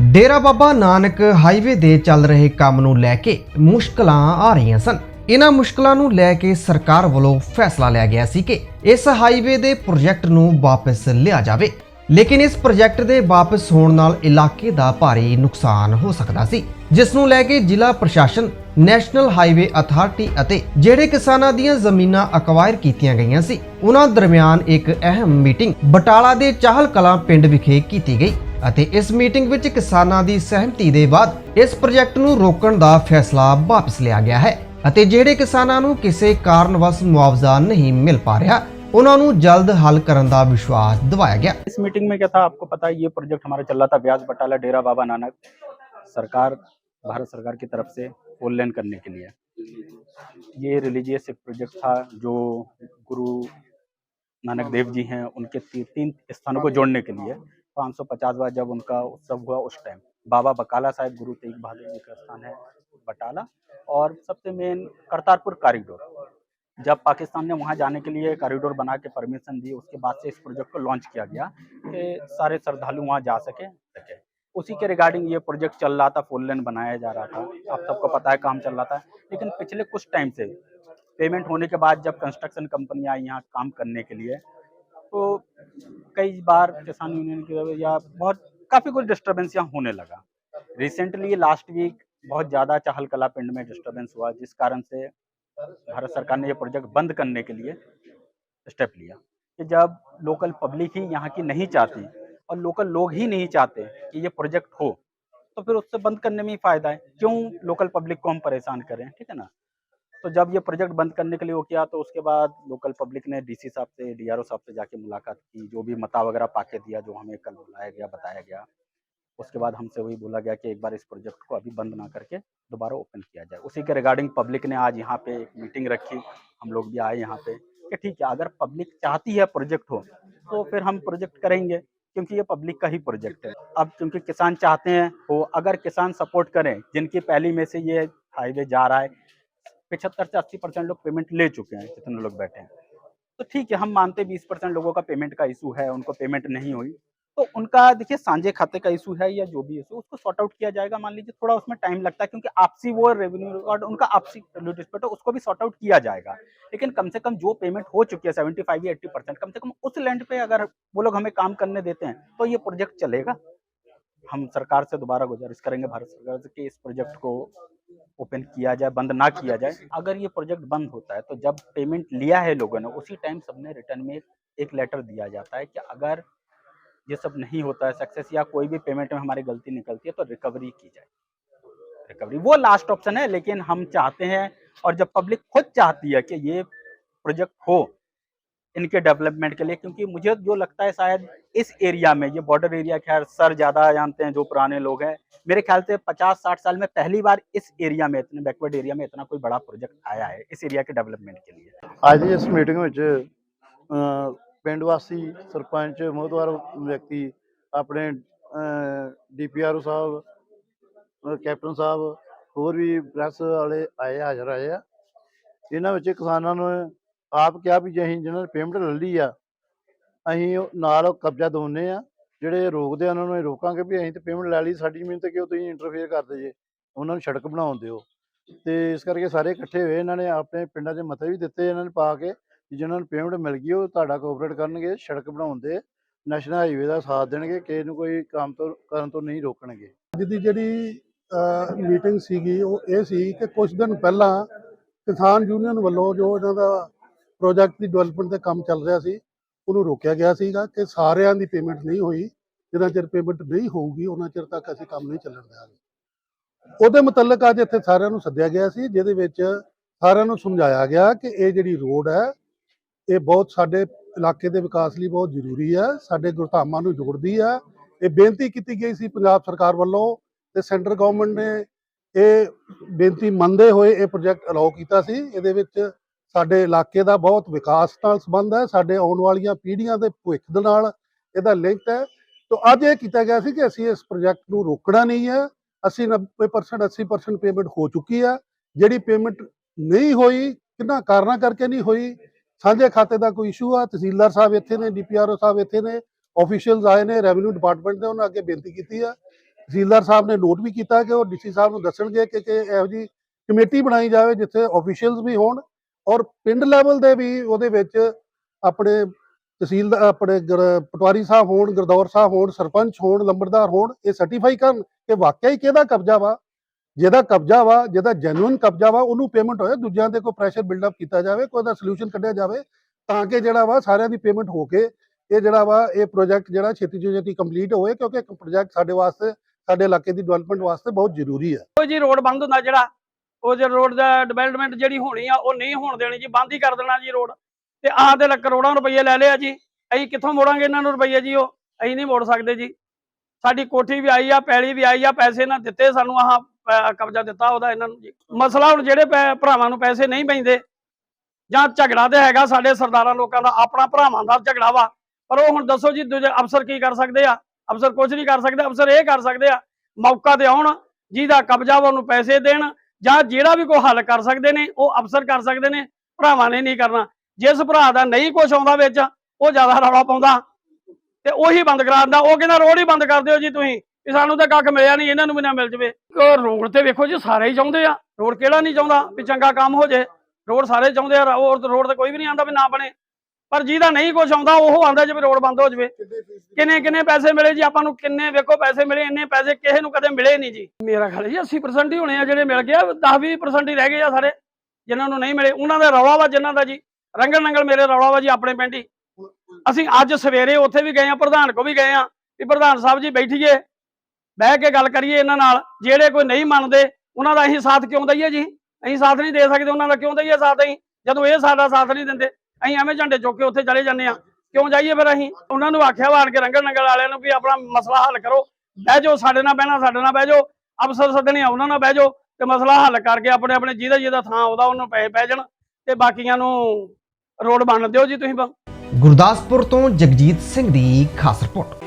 Dera Baba Nanak highway ਦੇ ਚੱਲ ਰਹੇ ਕੰਮ ਨੂੰ ਲੈ ਕੇ ਮੁਸ਼ਕਲਾਂ ਆ ਰਹੀਆਂ ਸਨ। ਇਹਨਾਂ ਮੁਸ਼ਕਲਾਂ ਨੂੰ ਲੈ ਕੇ ਸਰਕਾਰ ਵੱਲੋਂ ਫੈਸਲਾ ਲਿਆ ਗਿਆ ਸੀ ਕਿ ਇਸ ਹਾਈਵੇ ਦੇ ਪ੍ਰੋਜੈਕਟ ਨੂੰ ਵਾਪਸ ਲਿਆ ਜਾਵੇ, ਲੇਕਿਨ ਇਸ ਪ੍ਰੋਜੈਕਟ ਦੇ ਵਾਪਸ ਹੋਣ ਨਾਲ ਇਲਾਕੇ ਦਾ ਭਾਰੀ ਨੁਕਸਾਨ ਹੋ ਸਕਦਾ ਸੀ, ਜਿਸ ਨੂੰ ਲੈ ਕੇ ਜ਼ਿਲ੍ਹਾ ਪ੍ਰਸ਼ਾਸਨ, ਨੈਸ਼ਨਲ ਹਾਈਵੇ ਅਥਾਰਟੀ ਅਤੇ ਜਿਹੜੇ ਕਿਸਾਨਾਂ ਦੀਆਂ ਜ਼ਮੀਨਾਂ ਅਕਵਾਇਰ ਕੀਤੀਆਂ ਗਈਆਂ ਸੀ ਉਹਨਾਂ ਦਰਮਿਆਨ ਇੱਕ ਅਹਿਮ ਮੀਟਿੰਗ ਬਟਾਲਾ ਦੇ ਚਾਹਲ ਕਲਾਂ ਪਿੰਡ ਵਿਖੇ ਕੀਤੀ ਗਈ ਅਤੇ ਇਸ ਮੀਟਿੰਗ ਵਿੱਚ ਕਿਸਾਨਾਂ ਦੀ ਸਹਿਮਤੀ ਦੇ ਬਾਅਦ ਇਸ ਪ੍ਰੋਜੈਕਟ ਨੂੰ ਰੋਕਣ ਦਾ ਫੈਸਲਾ ਵਾਪਸ ਲਿਆ ਗਿਆ ਹੈ ਅਤੇ ਜਿਹੜੇ ਕਿਸਾਨਾਂ ਨੂੰ ਕਿਸੇ ਕਾਰਨਵਸ਼ ਮੁਆਵਜ਼ਾ नहीं मिल पा रहा उन्होंने जल्द हल करने का विश्वास दिवाया गया। इस मीटिंग में क्या था, आपको पता है ये प्रोजेक्ट हमारा चल रहा था ब्याज बटाला डेरा बाबा नानक, सरकार भारत सरकार की तरफ से 4 लेन करने के लिए। ये रिलीजियस एक प्रोजेक्ट था जो गुरु नानक देव जी हैं उनके 3 स्थानों को जोड़ने के लिए 550वां जब उनका उत्सव हुआ उस टाइम बाबा बकाला साहिब गुरु तेग बहादुर जी का स्थान है बटाला, और सबसे मेन करतारपुर कॉरिडोर। जब पाकिस्तान ने वहाँ जाने के लिए कॉरिडोर बना के परमिशन दी, उसके बाद से इस प्रोजेक्ट को लॉन्च किया गया कि सारे श्रद्धालु वहाँ जा सके। उसी के रिगार्डिंग ये प्रोजेक्ट चल रहा था, 4 लेन बनाया जा रहा था। आप सबको पता है काम चल रहा था, लेकिन पिछले कुछ टाइम से पेमेंट होने के बाद जब कंस्ट्रक्शन कंपनी आई यहाँ काम करने के लिए, तो कई बार किसान यूनियन की या काफ़ी कुछ डिस्टर्बेंस यहाँ होने लगा। रिसेंटली लास्ट वीक बहुत ज़्यादा चाहल कला पिंड में डिस्टर्बेंस हुआ, जिस कारण से भारत सरकार ने ये प्रोजेक्ट बंद करने के लिए स्टेप लिया कि जब लोकल पब्लिक ही यहाँ की नहीं चाहती और लोकल लोग ही नहीं चाहते कि ये प्रोजेक्ट हो, तो फिर उससे बंद करने में ही फ़ायदा है। क्यों लोकल पब्लिक को हम परेशान करें, ठीक है ना। तो जब ये प्रोजेक्ट बंद करने के लिए वो किया, तो उसके बाद लोकल पब्लिक ने डीसी साहब से, डीआरओ साहब से जाके मुलाकात की, जो भी मता वगैरह पाके दिया, जो हमें कल बुलाया गया, बताया गया। उसके बाद हमसे वही बोला गया कि एक बार इस प्रोजेक्ट को अभी बंद ना करके दोबारा ओपन किया जाए। उसी के रिगार्डिंग पब्लिक ने आज यहाँ पे एक मीटिंग रखी, हम लोग भी आए यहाँ पे कि ठीक है, अगर पब्लिक चाहती है प्रोजेक्ट हो तो फिर हम प्रोजेक्ट करेंगे, क्योंकि ये पब्लिक का ही प्रोजेक्ट है। अब क्योंकि किसान चाहते हैं हो, अगर किसान सपोर्ट करें, जिनकी पहली में से ये हाईवे जा रहा है, 75 से 80% लोग पेमेंट ले चुके हैं, जितने लोग बैठे हैं, तो ठीक है, हम मानते 20% लोगों का पेमेंट का इशू है, उनको पेमेंट नहीं हुई, तो उनका देखिए साझे खाते का इशू है या जो भी इशू, उसको सॉर्ट आउट किया जाएगा। मान लीजिए थोड़ा उसमें टाइम लगता है, क्योंकि आपसी वो रेवेन्यू रिकॉर्ड उनका आपसी डिस्प्यूट है, उसको भी सॉर्ट आउट किया जाएगा। लेकिन कम से कम जो पेमेंट हो चुकी है 75 या 80%, कम से कम उस लैंड पे अगर वो लोग हमें काम करने देते हैं तो ये प्रोजेक्ट चलेगा। हम सरकार से दोबारा गुजारिश करेंगे, भारत सरकार से, कि इस प्रोजेक्ट को ओपन किया जाए, बंद ना किया जाए। अगर ये प्रोजेक्ट बंद होता है तो जब पेमेंट लिया है लोगों ने, उसी टाइम सबने रिटर्न में एक लेटर दिया जाता है कि अगर ये सब नहीं होता है सक्सेस, या कोई भी पेमेंट में हमारी गलती निकलती है, तो रिकवरी की जाए। रिकवरी वो लास्ट ऑप्शन है, लेकिन हम चाहते हैं, और जब पब्लिक खुद चाहती है कि ये प्रोजेक्ट हो इनके डेवलपमेंट के लिए, क्योंकि मुझे जो लगता है शायद इस एरिया में, ये बॉर्डर एरिया, खैर सर ज़्यादा जानते हैं जो पुराने लोग हैं, मेरे ख्याल से 50-60 साल में पहली बार इस एरिया में, इतने बैकवर्ड एरिया में इतना कोई बड़ा प्रोजेक्ट आया है इस एरिया के डेवलपमेंट के लिए। ਅੱਜ ਦੀ ਇਸ ਮੀਟਿੰਗ ਵਿੱਚ ਪਿੰਡ ਵਾਸੀ, ਸਰਪੰਚ, ਮੋਹਤਵਾਰ ਵਿਅਕਤੀ, ਆਪਣੇ DPRO ਸਾਹਿਬ, ਕੈਪਟਨ ਸਾਹਿਬ, ਹੋਰ ਵੀ ਪ੍ਰੈਸ ਵਾਲੇ ਹਾਜ਼ਰ ਆਏ ਆ। ਇਹਨਾਂ ਵਿੱਚ ਕਿਸਾਨਾਂ ਨੂੰ ਆਪ ਕਿਹਾ ਵੀ ਜੇ ਅਸੀਂ ਜਿਹਨਾਂ ਨੇ ਪੇਮੈਂਟ ਲੈ ਲਈ ਆ, ਅਸੀਂ ਨਾਲ ਕਬਜ਼ਾ ਦਿਵਾਉਂਦੇ ਆ, ਜਿਹੜੇ ਰੋਕਦੇ ਆ ਉਹਨਾਂ ਨੂੰ ਰੋਕਾਂਗੇ ਵੀ ਅਸੀਂ ਤਾਂ ਪੇਮੈਂਟ ਲੈ ਲਈ, ਸਾਡੀ ਜ਼ਮੀਨ 'ਤੇ ਕਿਉਂ ਤੁਸੀਂ ਇੰਟਰਫੇਅਰ ਕਰਦੇ ਜੇ, ਉਹਨਾਂ ਨੂੰ ਸੜਕ ਬਣਾਉਣ ਦਿਓ। ਤੇ ਇਸ ਕਰਕੇ ਸਾਰੇ ਇਕੱਠੇ ਹੋਏ, ਇਹਨਾਂ ਨੇ ਆਪਣੇ ਪਿੰਡਾਂ 'ਚ ਮਤੇ ਵੀ ਦਿੱਤੇ ਇਹਨਾਂ ਨੇ ਪਾ ਕੇ, ਜਿਨ੍ਹਾਂ ਨੂੰ ਪੇਮੈਂਟ ਮਿਲ ਗਈ ਉਹ ਤੁਹਾਡਾ ਕੋਆਪਰੇਟ ਕਰਨਗੇ, ਸੜਕ ਬਣਾਉਣ ਦੇ, ਨੈਸ਼ਨਲ ਹਾਈਵੇ ਦਾ ਸਾਥ ਦੇਣਗੇ, ਕਿਸੇ ਨੂੰ ਕੋਈ ਕੰਮ ਤੋਂ ਕਰਨ ਤੋਂ ਨਹੀਂ ਰੋਕਣਗੇ। ਅੱਜ ਦੀ ਜਿਹੜੀ ਮੀਟਿੰਗ ਸੀਗੀ ਉਹ ਇਹ ਸੀ ਕਿ ਕੁਝ ਦਿਨ ਪਹਿਲਾਂ ਕਿਸਾਨ ਯੂਨੀਅਨ ਵੱਲੋਂ ਜੋ ਇਹਨਾਂ ਦਾ ਪ੍ਰੋਜੈਕਟ ਦੀ ਡਿਵੈਲਪਮੈਂਟ ਦਾ ਕੰਮ ਚੱਲ ਰਿਹਾ ਸੀ, ਉਹਨੂੰ ਰੋਕਿਆ ਗਿਆ ਸੀਗਾ ਕਿ ਸਾਰਿਆਂ ਦੀ ਪੇਮੈਂਟ ਨਹੀਂ ਹੋਈ, ਜਿੰਨਾ ਚਿਰ ਪੇਮੈਂਟ ਨਹੀਂ ਹੋਊਗੀ ਉਹਨਾਂ ਚਿਰ ਤੱਕ ਅਸੀਂ ਕੰਮ ਨਹੀਂ ਚੱਲਣ ਦਿਆਂਗੇ। ਉਹਦੇ ਮੁਤਲਕ ਅੱਜ ਇੱਥੇ ਸਾਰਿਆਂ ਨੂੰ ਸੱਦਿਆ ਗਿਆ ਸੀ, ਜਿਹਦੇ ਵਿੱਚ ਸਾਰਿਆਂ ਨੂੰ ਸਮਝਾਇਆ ਗਿਆ ਕਿ ਇਹ ਜਿਹੜੀ ਰੋਡ ਹੈ ਇਹ ਬਹੁਤ ਸਾਡੇ ਇਲਾਕੇ ਦੇ ਵਿਕਾਸ ਲਈ ਬਹੁਤ ਜ਼ਰੂਰੀ ਹੈ, ਸਾਡੇ ਗੁਰਧਾਮਾਂ ਨੂੰ ਜੋੜਦੀ ਹੈ। ਇਹ ਬੇਨਤੀ ਕੀਤੀ ਗਈ ਸੀ ਪੰਜਾਬ ਸਰਕਾਰ ਵੱਲੋਂ, ਤੇ ਸੈਂਟਰ ਗਵਰਨਮੈਂਟ ਨੇ ਇਹ ਬੇਨਤੀ ਮੰਨਦੇ ਹੋਏ ਇਹ ਪ੍ਰੋਜੈਕਟ ਅਲਾਉ ਕੀਤਾ ਸੀ। ਇਹਦੇ ਵਿੱਚ ਸਾਡੇ ਇਲਾਕੇ ਦਾ ਬਹੁਤ ਵਿਕਾਸ ਨਾਲ ਸੰਬੰਧ ਹੈ, ਸਾਡੇ ਆਉਣ ਵਾਲੀਆਂ ਪੀੜ੍ਹੀਆਂ ਦੇ ਭਵਿੱਖ ਦੇ ਨਾਲ ਇਹਦਾ ਲਿੰਕ ਹੈ। ਤਾਂ ਅੱਜ ਇਹ ਕੀਤਾ ਗਿਆ ਸੀ ਕਿ ਅਸੀਂ ਇਸ ਪ੍ਰੋਜੈਕਟ ਨੂੰ ਰੋਕਣਾ ਨਹੀਂ ਹੈ। 80-90% 80% ਪੇਮੈਂਟ ਹੋ ਚੁੱਕੀ ਹੈ। ਜਿਹੜੀ ਪੇਮੈਂਟ ਨਹੀਂ ਹੋਈ, ਕਿੰਨਾ ਕਾਰਨਾਂ ਕਰਕੇ ਨਹੀਂ ਹੋਈ, ਸਾਂਝੇ ਖਾਤੇ ਦਾ ਕੋਈ ਇਸ਼ੂ ਆ, ਤਹਿਸੀਲਦਾਰ ਸਾਹਿਬ ਇੱਥੇ ਨੇ, DPRO ਸਾਹਿਬ ਇੱਥੇ ਨੇ, ਆਫੀਸ਼ੀਅਲਸ ਆਏ ਨੇ, ਰੈਵਨਿਊ ਡਿਪਾਰਟਮੈਂਟ ਦੇ, ਉਹਨਾਂ ਅੱਗੇ ਬੇਨਤੀ ਕੀਤੀ ਆ ਤਹਿਸੀਲਦਾਰ ਸਾਹਿਬ ਨੇ ਨੋਟ ਵੀ ਕੀਤਾ ਕਿ ਉਹ ਡੀਸੀ ਸਾਹਿਬ ਨੂੰ ਦੱਸਣਗੇ ਕਿ ਇਹੋ ਜਿਹੀ ਕਮੇਟੀ ਬਣਾਈ ਜਾਵੇ ਜਿੱਥੇ ਆਫੀਸ਼ੀਅਲਸ ਵੀ ਹੋਣ ਔਰ ਪਿੰਡ ਲੈਵਲ ਦੇ ਵੀ ਉਹਦੇ ਵਿੱਚ ਆਪਣੇ ਤਹਿਸੀਲ ਆਪਣੇ ਪਟਵਾਰੀ ਸਾਹਿਬ ਹੋਣ, ਗੁਰਦੌਰ ਸਾਹਿਬ ਹੋਣ, ਸਰਪੰਚ ਹੋਣ, ਲੰਬੜਦਾਰ ਹੋਣ, ਇਹ ਸਰਟੀਫਾਈ ਕਰਨ ਕਿ ਵਾਕਿਆ ਹੀ ਕਿਹਦਾ ਕਬਜ਼ਾ ਵਾ, ਜਿਹਦਾ ਕਬਜ਼ਾ ਵਾ, ਜਿਹਦਾ ਜੈਨੂਇਨ ਕਬਜ਼ਾ ਵਾ ਉਹਨੂੰ ਪੇਮੈਂਟ ਹੋਏ, ਦੂਜਿਆਂ ਤੇ ਕੋਈ ਪ੍ਰੈਸ਼ਰ ਬਿਲਡਅਪ ਕੀਤਾ ਜਾਵੇ, ਕੋਈ ਦਾ ਸੋਲੂਸ਼ਨ ਕੱਢਿਆ ਜਾਵੇ ਤਾਂ ਕਿ ਜਿਹੜਾ ਵਾ ਸਾਰਿਆਂ ਦੀ ਪੇਮੈਂਟ ਹੋ ਕੇ ਇਹ ਜਿਹੜਾ ਵਾ ਇਹ ਪ੍ਰੋਜੈਕਟ ਜਿਹੜਾ ਛੇਤੀ ਤੋਂ ਛੇਤੀ ਕੰਪਲੀਟ ਹੋਵੇ, ਕਿਉਂਕਿ ਪ੍ਰੋਜੈਕਟ ਸਾਡੇ ਵਾਸਤੇ, ਸਾਡੇ ਇਲਾਕੇ ਦੀ ਡਿਵੈਲਪਮੈਂਟ ਵਾਸਤੇ ਬਹੁਤ ਜ਼ਰੂਰੀ ਹੈ। ਕੋਈ ਜੀ ਰੋਡ ਬੰਦ ਹੁੰਦਾ ਜਿਹੜਾ ਉਹ ਜੇ ਰੋਡ ਦਾ ਡਿਵੈਲਪਮੈਂਟ ਜਿਹੜੀ ਹੋਣੀ ਆ ਉਹ ਨਹੀਂ ਹੋਣ ਦੇਣੀ ਜੀ, ਬੰਦ ਹੀ ਕਰ ਦੇਣਾ ਜੀ ਰੋਡ। ਤੇ ਆਹ ਤੇ ਕਰੋੜਾਂ ਰੁਪਏ ਲੈ ਲਿਆ ਜੀ, ਅਸੀਂ ਕਿੱਥੋਂ ਮੋੜਾਂਗੇ ਇਹਨਾਂ ਨੂੰ ਰੁਪਏ ਜੀ, ਉਹ ਅਸੀਂ ਨਹੀਂ ਮੋੜ ਸਕਦੇ ਜੀ। ਸਾਡੀ ਕੋਠੀ ਵੀ ਆਈ ਆ, ਪੈਲੀ ਵੀ ਆਈ ਆ, ਪੈਸੇ ਨਾ ਦਿੱਤੇ ਸਾਨੂੰ, ਆਹ ਕਬਜ਼ਾ ਦਿੱਤਾ ਉਹਦਾ ਇਹਨਾਂ ਨੂੰ ਜੀ। ਮਸਲਾ ਹੁਣ ਜਿਹੜੇ ਭਰਾਵਾਂ ਨੂੰ ਪੈਸੇ ਨਹੀਂ ਪੈਂਦੇ ਜਾਂ ਝਗੜਾ ਤੇ ਹੈਗਾ ਸਾਡੇ ਸਰਦਾਰਾਂ ਲੋਕਾਂ ਦਾ ਆਪਣਾ ਭਰਾਵਾਂ ਦਾ ਝਗੜਾ ਵਾ, ਪਰ ਉਹ ਹੁਣ ਦੱਸੋ ਜੀ ਦੂਜੇ ਅਫਸਰ ਕੀ ਕਰ ਸਕਦੇ ਆ? ਅਫਸਰ ਕੁਝ ਨਹੀਂ ਕਰ ਸਕਦੇ। ਅਫਸਰ ਇਹ ਕਰ ਸਕਦੇ ਆ ਮੌਕਾ ਤੇ ਆਉਣ, ਜਿਹਦਾ ਕਬਜ਼ਾ ਵਾ ਉਹਨੂੰ ਪੈਸੇ ਦੇਣ, ਜਾਂ ਜਿਹੜਾ ਵੀ ਕੋਈ ਹੱਲ ਕਰ ਸਕਦੇ ਨੇ ਉਹ ਅਫਸਰ ਕਰ ਸਕਦੇ ਨੇ, ਭਰਾਵਾਂ ਨੇ ਨਹੀਂ ਕਰਨਾ। ਜਿਸ ਭਰਾ ਦਾ ਨਹੀਂ ਕੁਛ ਆਉਂਦਾ ਵਿੱਚ ਉਹ ਜ਼ਿਆਦਾ ਰੌਲਾ ਪਾਉਂਦਾ ਤੇ ਉਹੀ ਬੰਦ ਕਰਾ ਦਿੰਦਾ। ਉਹ ਕਹਿੰਦਾ ਰੋਡ ਹੀ ਬੰਦ ਕਰ ਦਿਓ ਜੀ ਤੁਸੀਂ, ਕਿ ਸਾਨੂੰ ਤਾਂ ਕੱਖ ਮਿਲਿਆ ਨਹੀਂ, ਇਹਨਾਂ ਨੂੰ ਵੀ ਨਾ ਮਿਲ ਜਵੇ। ਰੋਡ ਤੇ ਵੇਖੋ ਜੀ ਸਾਰੇ ਹੀ ਚਾਹੁੰਦੇ ਆ, ਰੋਡ ਕਿਹੜਾ ਨਹੀਂ ਚਾਹੁੰਦਾ ਵੀ ਚੰਗਾ ਕੰਮ ਹੋ ਜੇ, ਰੋਡ ਸਾਰੇ ਚਾਹੁੰਦੇ ਆ। ਰੋਡ ਤੇ ਕੋਈ ਵੀ ਨਹੀਂ ਆਉਂਦਾ ਵੀ ਨਾ ਬਣੇ, ਪਰ ਜਿਹਦਾ ਨਹੀਂ ਕੁਛ ਆਉਂਦਾ ਉਹ ਆਉਂਦਾ ਜੇ ਰੋਡ ਬੰਦ ਹੋ ਜਵੇ। ਕਿੰਨੇ ਪੈਸੇ ਮਿਲੇ ਜੀ ਆਪਾਂ ਨੂੰ, ਕਿੰਨੇ ਵੇਖੋ ਪੈਸੇ ਮਿਲੇ, ਇੰਨੇ ਪੈਸੇ ਕਿਸੇ ਨੂੰ ਕਦੇ ਮਿਲੇ ਨਹੀਂ ਜੀ। ਮੇਰਾ ਖਿਆਲ ਜੀ 80% ਹੀ ਹੋਣੇ ਆ ਜਿਹੜੇ ਮਿਲ ਗਏ, 10-20% ਹੀ ਰਹਿ ਗਏ ਆ ਸਾਰੇ ਜਿਨ੍ਹਾਂ ਨੂੰ ਨਹੀਂ ਮਿਲੇ। ਉਹਨਾਂ ਦਾ ਰੌਲਾ ਵਾ ਜਿਨ੍ਹਾਂ ਦਾ ਜੀ, ਰੰਗਲ ਨੰਗਲ ਮੇਰੇ ਰੌਲਾ ਵਾ ਜੀ ਆਪਣੇ ਪਿੰਡ ਹੀ। ਅਸੀਂ ਅੱਜ ਸਵੇਰੇ ਉੱਥੇ ਵੀ ਗਏ ਆ, ਪ੍ਰਧਾਨ ਕੋ ਵੀ ਗਏ ਆ ਵੀ ਪ੍ਰਧਾਨ ਸਾਹਿਬ ਜੀ ਬੈਠੀਏ, ਬਹਿ ਕੇ ਗੱਲ ਕਰੀਏ ਇਹਨਾਂ ਨਾਲ। ਜਿਹੜੇ ਕੋਈ ਨਹੀਂ ਮੰਨਦੇ ਉਹਨਾਂ ਦਾ ਅਸੀਂ ਸਾਥ ਕਿਉਂ ਦਈਏ ਜੀ? ਅਸੀਂ ਸਾਥ ਨਹੀਂ ਦੇ ਸਕਦੇ ਉਹਨਾਂ ਦਾ, ਕਿਉਂ ਦਈਏ ਸਾਥ ਅਸੀਂ ਜਦੋਂ ਇਹ ਸਾਡਾ ਸਾਥ ਨਹੀਂ ਦਿੰਦੇ? ਅਸੀਂ ਐਵੇਂ ਝੰਡੇ ਚੁੱਕ ਕੇ ਉੱਥੇ ਚਲੇ ਜਾਂਦੇ ਆ, ਕਿਉਂ ਜਾਈਏ ਫਿਰ? ਅਸੀਂ ਉਹਨਾਂ ਨੂੰ ਆਖਿਆ ਵਾੜ ਕੇ ਰੰਗਲ ਨੰਗਲ ਵਾਲਿਆਂ ਨੂੰ ਵੀ ਆਪਣਾ ਮਸਲਾ ਹੱਲ ਕਰੋ, ਬਹਿ ਜਾਓ, ਸਾਡੇ ਨਾਲ ਬਹਿਣਾ ਸਾਡੇ ਨਾਲ ਬਹਿ ਜਾਓ, ਅਫਸਰ ਸੱਦਣੇ ਆ ਉਹਨਾਂ ਨਾਲ ਬਹਿ ਜਾਓ ਤੇ ਮਸਲਾ ਹੱਲ ਕਰਕੇ ਆਪਣੇ ਆਪਣੇ ਜਿਹਦਾ ਥਾਂ ਆਉਂਦਾ ਉਹਨੂੰ ਪੈਸੇ ਪੈ ਜਾਣ ਤੇ ਬਾਕੀਆਂ ਨੂੰ ਰੋਡ ਬਣ ਦਿਓ ਜੀ ਤੁਸੀਂ। ਗੁਰਦਾਸਪੁਰ ਤੋਂ ਜਗਜੀਤ ਸਿੰਘ ਦੀ ਖਾਸ ਰਿਪੋਰਟ।